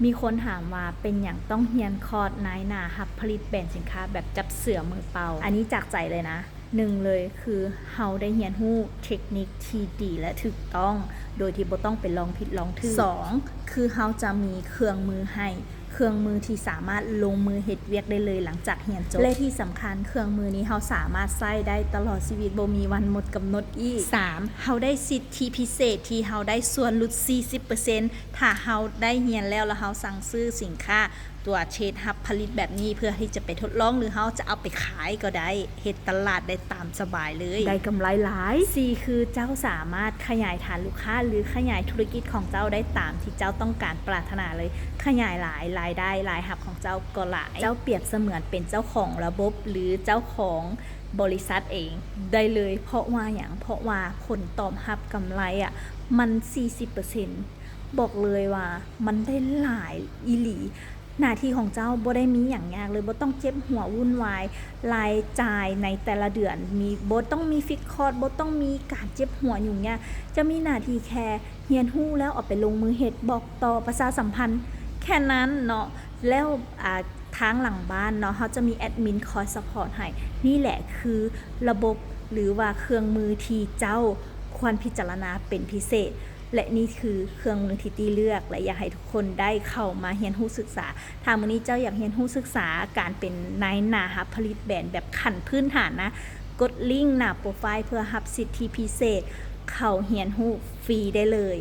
มีคนถามว่าเป็นอย่างต้องเฮียนคอร์สนายหน้าหับผลิตแบรนด์สินค้าแบบจับเสือมือเปล่าอันนี้จากใจเลยนะหนึ่งเลยคือเฮาได้เฮียนรู้เทคนิคที่ดีและถูกต้องโดยที่บ่ต้องไปลองผิดลองถูกสองคือเฮาจะมีเครื่องมือให้เครื่องมือที่สามารถลงมือเฮ็ดเวียกได้เลยหลังจากเรียนจบและที่สำคัญเครื่องมือนี้เฮาสามารถใช้ได้ตลอดชีวิตบ่มีวันหมดกำหนดอีก3เฮาได้สิทธิพิเศษที่เฮาได้ส่วนลด 40% ถ้าเฮาได้เรียนแล้วเฮาสั่งซื้อสินค้าตัวเชดฮับผลิตแบบนี้เพื่อที่จะไปทดลองหรือเฮาจะเอาไปขายก็ได้เฮ็ดตลาดได้ตามสบายเลยได้กำไรหลาย4คือเจ้าสามารถขยายฐานลูกค้าหรือขยายธุรกิจของเจ้าได้ตามที่เจ้าต้องการปรารถนาเลยขยายหลายรายได้รายรับของเจ้าก็หลายเจ้าเปรียบเสมือนเป็นเจ้าของระบบหรือเจ้าของบริษัทเองได้เลยเพราะว่าผลตอบรับกำไรมัน 40% บอกเลยว่ามันได้หลายอีหลีหน้าที่ของเจ้าบ่ได้มีอย่างยากเลยบ่ต้องเจ็บหัววุ่นวายรายจ่ายในแต่ละเดือนบ่ต้องมีฟิกคอร์สบ่ต้องมีการเจ็บหัวยุ่งยากจะมีหน้าที่แค่เรียนรู้แล้วเอาไปลงมือเฮ็ดบอกต่อประชาสัมพันธ์แค่นั้นเนาะแล้วทางหลังบ้านเนาะเขาจะมีแอดมินคอยซัพพอร์ตให้นี่แหละคือระบบหรือว่าเครื่องมือที่เจ้าควรพิจารณาเป็นพิเศษและนี่คือเครื่องมือที่ตีเลือกและอยากให้ทุกคนได้เข้ามาเรียนรู้ศึกษาถ้ามื้อนี้เจ้าอยากเรียนรู้ศึกษาการเป็นนายหน้าหับผลิตแบรนด์แบบขั้นพื้นฐานนะกดลิงก์หน้าโปรไฟล์เพื่อรับสิทธิพิเศษเข้าเรียนรู้ฟรีได้เลย